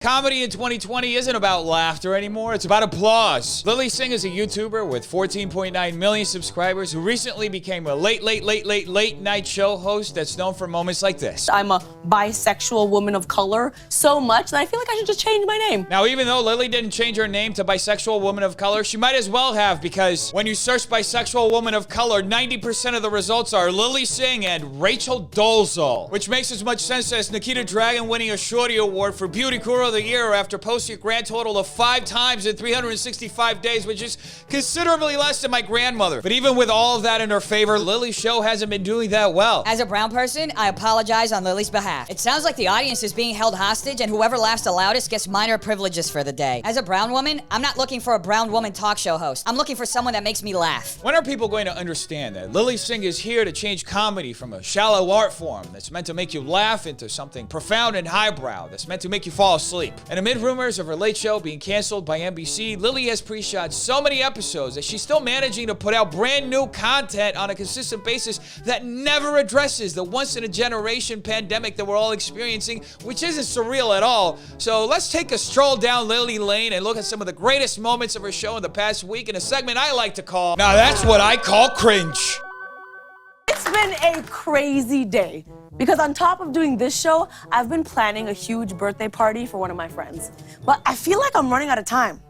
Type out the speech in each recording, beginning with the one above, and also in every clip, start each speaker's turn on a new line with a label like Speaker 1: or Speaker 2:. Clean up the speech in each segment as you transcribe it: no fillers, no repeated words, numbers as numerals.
Speaker 1: Comedy in 2020 isn't about laughter anymore, it's about applause. Lilly Singh is a YouTuber with 14.9 million subscribers who recently became a late night show host that's known for moments like this.
Speaker 2: I'm a bisexual woman of color so much that I feel like I should just change my name.
Speaker 1: Now, even though Lilly didn't change her name to bisexual woman of color, she might as well have, because when you search bisexual woman of color, 90% of the results are Lilly Singh and Rachel Dolezal, which makes as much sense as Nikita Dragun winning a Shorty Award for Beauty Guru of the Year after posting a grand total of 5 times in 365 days, which is considerably less than my grandmother. But even with all of that in her favor, Lilly's show hasn't been doing that well.
Speaker 3: As a brown person, I apologize on Lilly's behalf. It sounds like the audience is being held hostage and whoever laughs the loudest gets minor privileges for the day. As a brown woman, I'm not looking for a brown woman talk show host. I'm looking for someone that makes me laugh.
Speaker 1: When are people going to understand that Lilly Singh is here to change comedy from a shallow art form that's meant to make you laugh into something profound and highbrow that's meant to make you fall asleep? And amid rumors of her late show being canceled by NBC, Lilly has pre-shot so many episodes that she's still managing to put out brand new content on a consistent basis that never addresses the once-in-a-generation pandemic that we're all experiencing, which isn't surreal at all. So let's take a stroll down Lilly Lane and look at some of the greatest moments of her show in the past week in a segment I like to call, now that's what I call cringe.
Speaker 2: It's been a crazy day because on top of doing this show, I've been planning a huge birthday party for one of my friends. But I feel like I'm running out of time.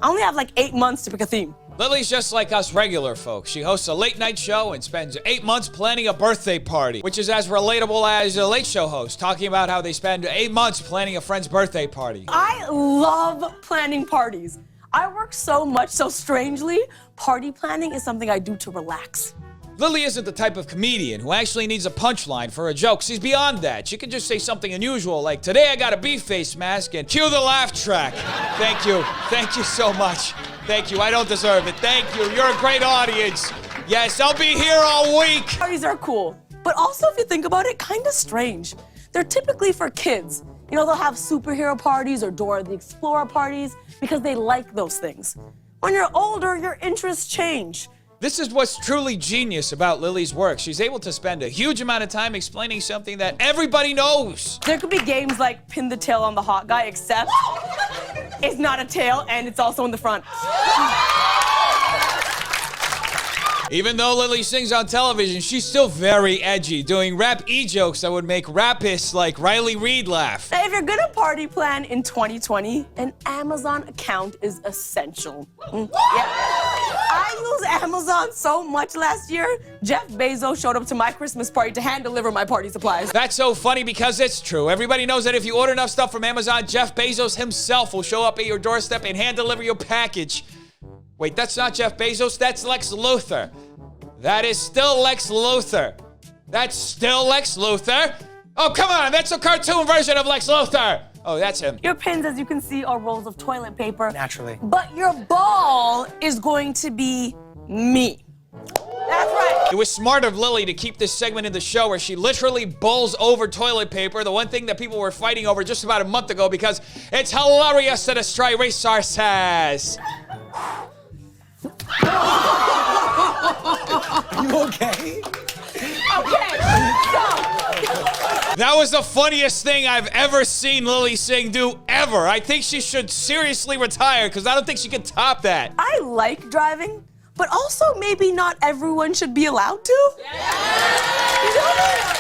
Speaker 2: I only have like 8 months to pick a theme.
Speaker 1: Lilly's just like us regular folks. She hosts a late night show and spends 8 months planning a birthday party, which is as relatable as a late show host talking about how they spend 8 months planning a friend's birthday party.
Speaker 2: I love planning parties. I work so much, so strangely, party planning is something I do to relax.
Speaker 1: Lilly isn't the type of comedian who actually needs a punchline for a joke. She's beyond that. She can just say something unusual like, today I got a beef face mask, and cue the laugh track. Thank you. Thank you so much. Thank you. I don't deserve it. Thank you. You're a great audience. Yes, I'll be here all week.
Speaker 2: Parties are cool, but also if you think about it, kind of strange. They're typically for kids. You know, they'll have superhero parties or Dora the Explorer parties because they like those things. When you're older, your interests change.
Speaker 1: This is what's truly genius about Lilly's work. She's able to spend a huge amount of time explaining something that everybody knows.
Speaker 2: There could be games like pin the tail on the hot guy, except it's not a tail and it's also in the front.
Speaker 1: Even though Lilly Singh's on television, she's still very edgy, doing rap e-jokes that would make rapists like Riley Reid laugh.
Speaker 2: Now, if you're gonna party plan in 2020, an Amazon account is essential. Yeah. I used Amazon so much last year, Jeff Bezos showed up to my Christmas party to hand deliver my party supplies.
Speaker 1: That's so funny because it's true. Everybody knows that if you order enough stuff from Amazon, Jeff Bezos himself will show up at your doorstep and hand deliver your package. Wait, that's not Jeff Bezos, that's Lex Luthor. That is still Lex Luthor. That's still Lex Luthor? Oh, come on, that's a cartoon version of Lex Luthor. Oh, that's him.
Speaker 2: Your pins, as you can see, are rolls of toilet paper.
Speaker 4: Naturally.
Speaker 2: But your ball is going to be me. That's right.
Speaker 1: It was smart of Lilly to keep this segment in the show where she literally bowls over toilet paper, the one thing that people were fighting over just about a month ago because it's hilarious to destroy resources.
Speaker 4: You okay?
Speaker 2: Okay,
Speaker 1: That was the funniest thing I've ever seen Lilly Singh do, ever. I think she should seriously retire because I don't think she can top that.
Speaker 2: I like driving, but also maybe not everyone should be allowed to. You know what?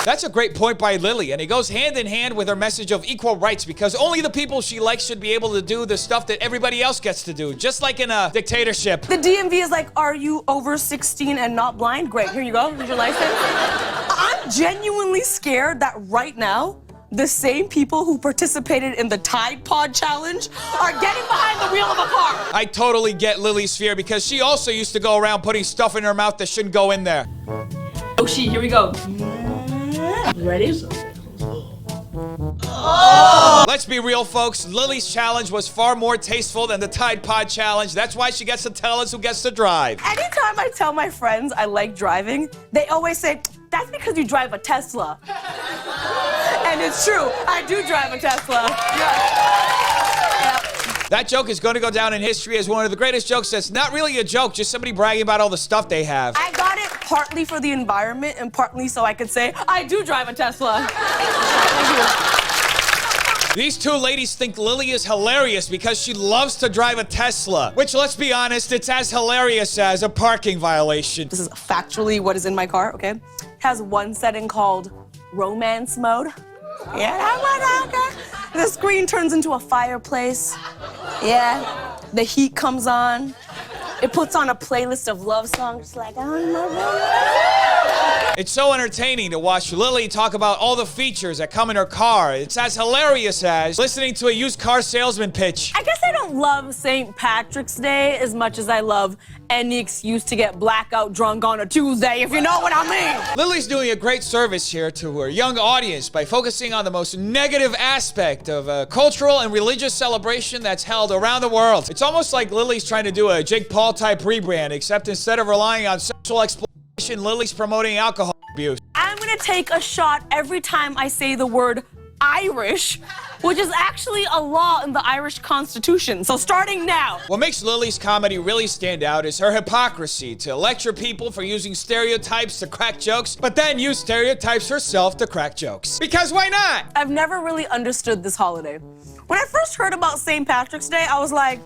Speaker 1: That's a great point by Lilly, and it goes hand in hand with her message of equal rights because only the people she likes should be able to do the stuff that everybody else gets to do, just like in a dictatorship.
Speaker 2: The DMV is like, are you over 16 and not blind? Great, here you go, here's your license. I'm genuinely scared that right now, the same people who participated in the Tide Pod Challenge are getting behind the wheel of a car.
Speaker 1: I totally get Lily's fear because she also used to go around putting stuff in her mouth that shouldn't go in there.
Speaker 2: Oh, shit, here we go. Ready?
Speaker 1: Let's be real, folks. Lily's challenge was far more tasteful than the Tide Pod Challenge. That's why she gets to tell us who gets to drive.
Speaker 2: Anytime I tell my friends I like driving, they always say, that's because you drive a Tesla. And it's true, I do drive a Tesla. Yeah.
Speaker 1: That joke is going to go down in history as one of the greatest jokes that's not really a joke, just somebody bragging about all the stuff they have.
Speaker 2: I got it partly for the environment and partly so I could say, I do drive a Tesla. Thank you.
Speaker 1: These two ladies think Lilly is hilarious because she loves to drive a Tesla, which, let's be honest, it's as hilarious as a parking violation.
Speaker 2: This is factually what is in my car, okay? It has one setting called romance mode. Yeah, that one, okay. The screen turns into a fireplace. Yeah, the heat comes on. It puts on a playlist of love songs like, oh, my God.
Speaker 1: It's so entertaining to watch Lilly talk about all the features that come in her car. It's as hilarious as listening to a used car salesman pitch.
Speaker 2: I guess I don't love St. Patrick's Day as much as I love any excuse to get blackout drunk on a Tuesday, if you know what I mean.
Speaker 1: Lilly's doing a great service here to her young audience by focusing on the most negative aspect of a cultural and religious celebration that's held around the world. It's almost like Lilly's trying to do a Jake Paul type rebrand, except instead of relying on sexual exploitation, Lilly's promoting alcohol abuse.
Speaker 2: I'm gonna take a shot every time I say the word Irish, which is actually a law in the Irish Constitution. So starting now.
Speaker 1: What makes Lilly's comedy really stand out is her hypocrisy to lecture people for using stereotypes to crack jokes, but then use stereotypes herself to crack jokes. Because why not?
Speaker 2: I've never really understood this holiday. When I first heard about St. Patrick's Day, I was like,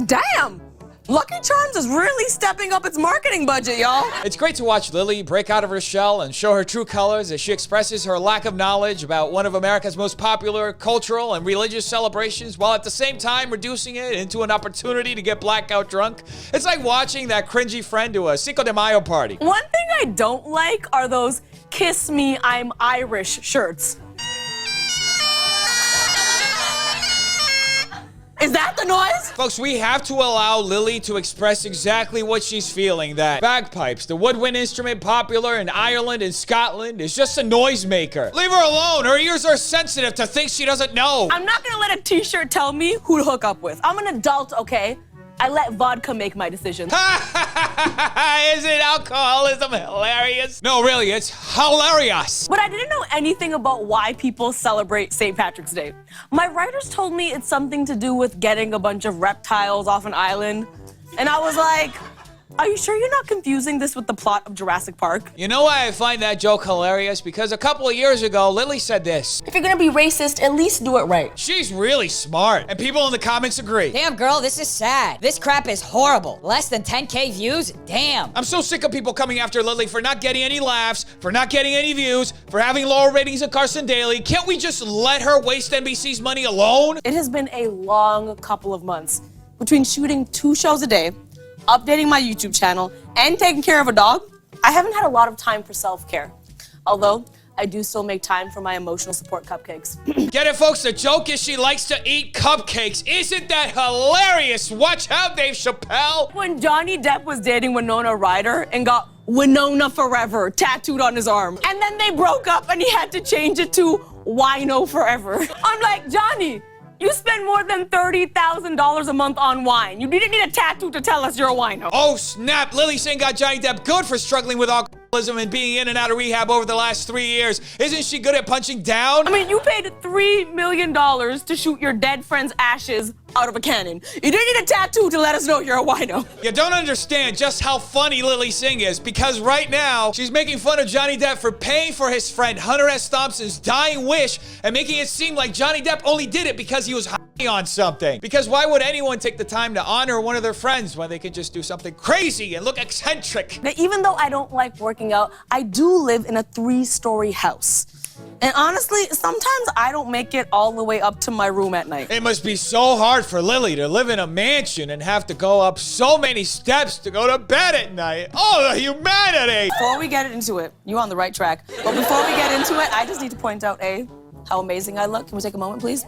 Speaker 2: damn! Lucky Charms is really stepping up its marketing budget, y'all.
Speaker 1: It's great to watch Lilly break out of her shell and show her true colors as she expresses her lack of knowledge about one of America's most popular cultural and religious celebrations, while at the same time reducing it into an opportunity to get blackout drunk. It's like watching that cringy friend to a Cinco de Mayo party.
Speaker 2: One thing I don't like are those "Kiss Me, I'm Irish" shirts. Is that the noise?
Speaker 1: Folks, we have to allow Lilly to express exactly what she's feeling. That bagpipes, the woodwind instrument popular in Ireland and Scotland, is just a noisemaker. Leave her alone. Her ears are sensitive to things she doesn't know.
Speaker 2: I'm not gonna let a t-shirt tell me who to hook up with. I'm an adult, okay? I let vodka make my decisions.
Speaker 1: Isn't alcoholism hilarious? No, really, it's hilarious.
Speaker 2: But I didn't know anything about why people celebrate St. Patrick's Day. My writers told me it's something to do with getting a bunch of reptiles off an island. And I was like, are you sure you're not confusing this with the plot of Jurassic Park?
Speaker 1: You know why I find that joke hilarious? Because a couple of years ago, Lilly said this.
Speaker 2: If you're gonna be racist, at least do it right.
Speaker 1: She's really smart, and people in the comments agree.
Speaker 3: Damn, girl, this is sad. This crap is horrible. Less than 10K views? Damn.
Speaker 1: I'm so sick of people coming after Lilly for not getting any laughs, for not getting any views, for having lower ratings than Carson Daly. Can't we just let her waste NBC's money alone?
Speaker 2: It has been a long couple of months between shooting 2 shows a day, updating my YouTube channel, and taking care of a dog. I haven't had a lot of time for self-care. Although, I do still make time for my emotional support cupcakes.
Speaker 1: Get it, folks? The joke is she likes to eat cupcakes. Isn't that hilarious? Watch out, Dave Chappelle.
Speaker 2: When Johnny Depp was dating Winona Ryder and got Winona Forever tattooed on his arm, and then they broke up and he had to change it to Wino Forever. I'm like, Johnny, you spend more than $30,000 a month on wine. You didn't need a tattoo to tell us you're a wino.
Speaker 1: Oh, snap. Lilly Singh got Johnny Depp good for struggling with alcoholism and being in and out of rehab over the last 3 years. Isn't she good at punching down?
Speaker 2: I mean, you paid $3 million to shoot your dead friend's ashes out of a cannon. You didn't need a tattoo to let us know you're a wino.
Speaker 1: You don't understand just how funny Lilly Singh is, because right now, she's making fun of Johnny Depp for paying for his friend Hunter S. Thompson's dying wish and making it seem like Johnny Depp only did it because he was high on something. Because why would anyone take the time to honor one of their friends when they can just do something crazy and look eccentric?
Speaker 2: Now, even though I don't like working out, I do live in a 3-story house. And honestly, sometimes I don't make it all the way up to my room at night.
Speaker 1: It must be so hard for Lilly to live in a mansion and have to go up so many steps to go to bed at night. Oh, the humanity!
Speaker 2: Before we get into it, you're on the right track. But before we get into it, I just need to point out, how amazing I look. Can we take a moment, please?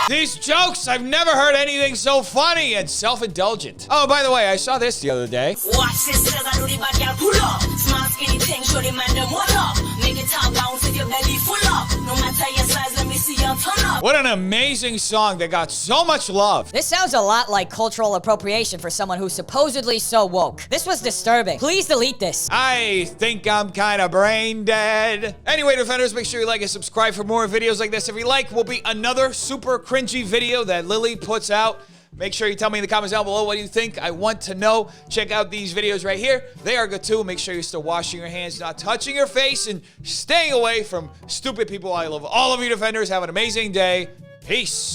Speaker 1: These jokes, I've never heard anything so funny and self-indulgent. Oh, by the way, I saw this the other day.
Speaker 4: Watch this, cause I know the bad girl pull up. Small skinny thing, show the man them what up. Make it top down, take your belly full up. No matter your size, let me see you turn up.
Speaker 1: What an amazing song that got so much love.
Speaker 3: This sounds a lot like cultural appropriation for someone who's supposedly so woke. This was disturbing. Please delete this.
Speaker 1: I think I'm kind of brain dead. Anyway, Defenders, make sure you like and subscribe for more videos like this. If you like, will be another super cringy video that Lilly puts out. Make sure you tell me in the comments down below what you think. I want to know. Check out these videos right here. They are good too. Make sure you're still washing your hands, not touching your face, and staying away from stupid people. I love all of you defenders. Have an amazing day. Peace.